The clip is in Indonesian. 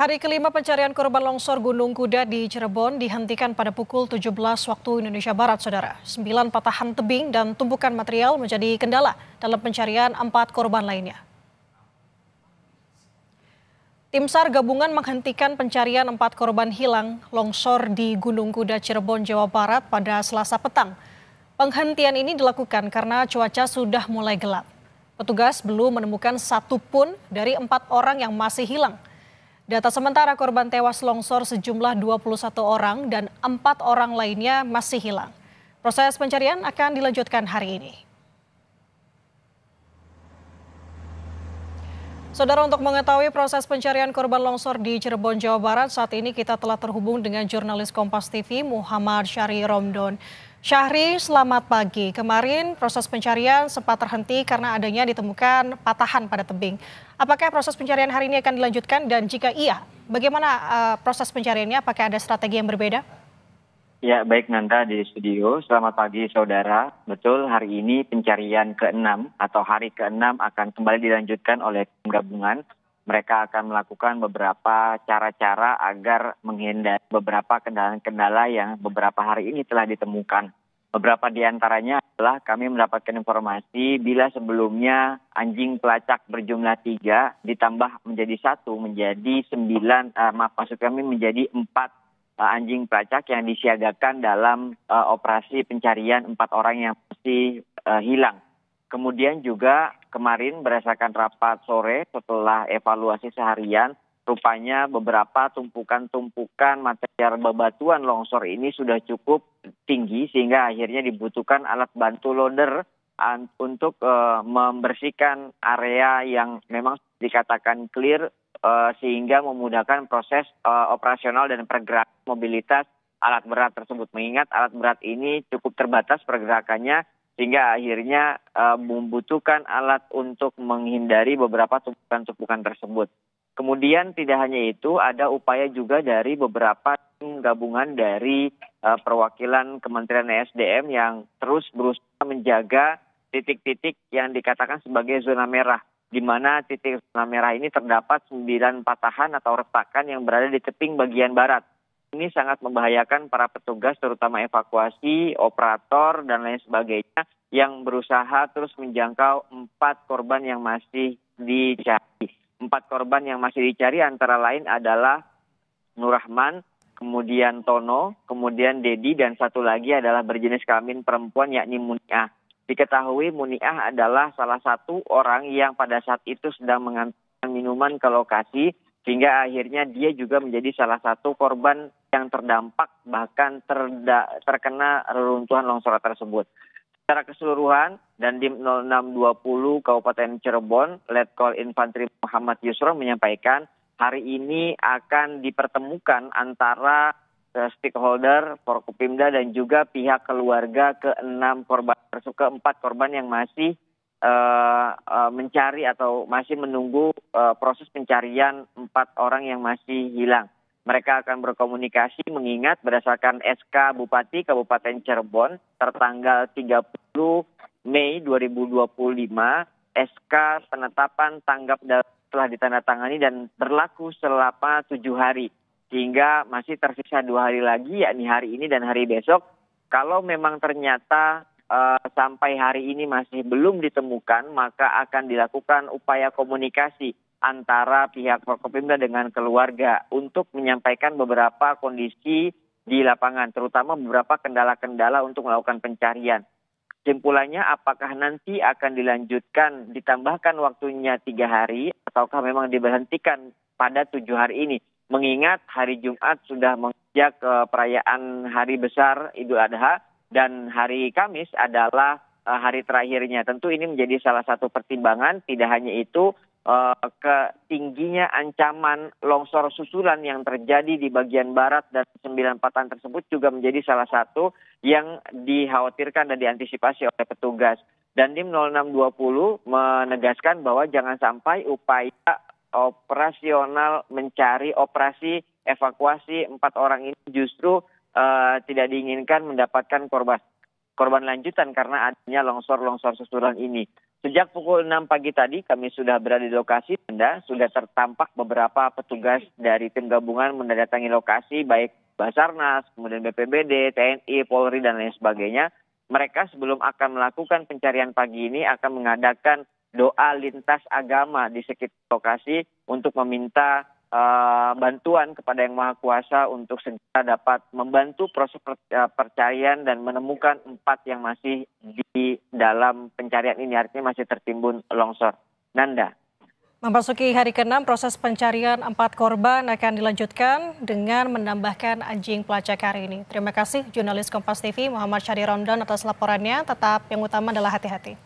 Hari kelima pencarian korban longsor Gunung Kuda di Cirebon dihentikan pada pukul 17 waktu Indonesia Barat, Saudara. 9 patahan tebing dan tumpukan material menjadi kendala dalam pencarian 4 korban lainnya. Tim SAR gabungan menghentikan pencarian 4 korban hilang longsor di Gunung Kuda Cirebon, Jawa Barat pada Selasa petang. Penghentian ini dilakukan karena cuaca sudah mulai gelap. Petugas belum menemukan satupun dari 4 orang yang masih hilang. Data sementara korban tewas longsor sejumlah 21 orang dan 4 orang lainnya masih hilang. Proses pencarian akan dilanjutkan hari ini. Saudara, untuk mengetahui proses pencarian korban longsor di Cirebon, Jawa Barat, saat ini kita telah terhubung dengan jurnalis Kompas TV Muhammad Syahri Romdon. Syahri, selamat pagi. Kemarin proses pencarian sempat terhenti karena adanya ditemukan patahan pada tebing. Apakah proses pencarian hari ini akan dilanjutkan dan jika iya, bagaimana proses pencariannya? Apakah ada strategi yang berbeda? Ya, baik Nanda di studio. Selamat pagi saudara. Betul, hari ini pencarian ke-6 atau hari ke-6 akan kembali dilanjutkan oleh tim gabungan. Mereka akan melakukan beberapa cara-cara agar menghindari beberapa kendala-kendala yang beberapa hari ini telah ditemukan. Beberapa di antaranya adalah kami mendapatkan informasi bila sebelumnya anjing pelacak berjumlah 3 ditambah menjadi 1 menjadi 9, maksud kami menjadi 4 anjing pelacak yang disiagakan dalam operasi pencarian 4 orang yang masih hilang. Kemudian juga kemarin berdasarkan rapat sore setelah evaluasi seharian, rupanya beberapa tumpukan-tumpukan material bebatuan longsor ini sudah cukup tinggi sehingga akhirnya dibutuhkan alat bantu loader untuk membersihkan area yang memang dikatakan clear sehingga memudahkan proses operasional dan pergerakan mobilitas alat berat tersebut. Mengingat alat berat ini cukup terbatas pergerakannya sehingga akhirnya membutuhkan alat untuk menghindari beberapa tumpukan-tumpukan tersebut. Kemudian tidak hanya itu, ada upaya juga dari beberapa tim gabungan dari perwakilan Kementerian SDM yang terus berusaha menjaga titik-titik yang dikatakan sebagai zona merah, di mana titik zona merah ini terdapat 9 patahan atau retakan yang berada di tebing bagian barat. Ini sangat membahayakan para petugas terutama evakuasi, operator, dan lain sebagainya yang berusaha terus menjangkau 4 korban yang masih dicari. 4 korban yang masih dicari antara lain adalah Nur Rahman, kemudian Tono, kemudian Dedi, dan satu lagi adalah berjenis kelamin perempuan yakni Muniah. Diketahui Muniah adalah salah satu orang yang pada saat itu sedang mengantarkan minuman ke lokasi, sehingga akhirnya dia juga menjadi salah satu korban yang terdampak bahkan terkena reruntuhan longsor tersebut. Secara keseluruhan, Dandim 0620 Kabupaten Cirebon, Letkol Infantri Muhammad Yusro menyampaikan hari ini akan dipertemukan antara stakeholder, Forkopimda dan juga pihak keluarga ke-4 korban yang masih mencari atau masih menunggu proses pencarian 4 orang yang masih hilang. Mereka akan berkomunikasi mengingat berdasarkan SK Bupati Kabupaten Cirebon tertanggal 30 Mei 2025, SK penetapan tanggap darurat telah ditandatangani dan berlaku selama 7 hari. Sehingga masih tersisa 2 hari lagi, yakni hari ini dan hari besok. Kalau memang ternyata sampai hari ini masih belum ditemukan, maka akan dilakukan upaya komunikasi antara pihak Forkopimda dengan keluarga untuk menyampaikan beberapa kondisi di lapangan, terutama beberapa kendala-kendala untuk melakukan pencarian. Kesimpulannya, apakah nanti akan dilanjutkan, ditambahkan waktunya 3 hari, ataukah memang diberhentikan pada 7 hari ini? Mengingat hari Jumat sudah menginjak perayaan hari besar Idul Adha, dan hari Kamis adalah hari terakhirnya. Tentu ini menjadi salah satu pertimbangan. Tidak hanya itu, ketingginya ancaman longsor susulan yang terjadi di bagian barat dan 9 patahan tersebut juga menjadi salah satu yang dikhawatirkan dan diantisipasi oleh petugas. Dandim 0620 menegaskan bahwa jangan sampai upaya operasional mencari operasi evakuasi 4 orang ini justru tidak diinginkan mendapatkan korban lanjutan karena adanya longsor-longsor susulan ini. Sejak pukul 6 pagi tadi kami sudah berada di lokasi, Nanda. Sudah tertampak beberapa petugas dari tim gabungan mendatangi lokasi, baik Basarnas, kemudian BPBD, TNI, Polri, dan lain sebagainya. Mereka sebelum akan melakukan pencarian pagi ini akan mengadakan doa lintas agama di sekitar lokasi untuk meminta bantuan kepada Yang Maha Kuasa untuk segera dapat membantu proses pencarian dan menemukan 4 yang masih di dalam pencarian ini, artinya masih tertimbun longsor. Nanda. Memasuki hari ke-6, proses pencarian 4 korban akan dilanjutkan dengan menambahkan anjing pelacak hari ini. Terima kasih jurnalis Kompas TV Muhammad Syahri Romdan atas laporannya. Tetap yang utama adalah hati-hati.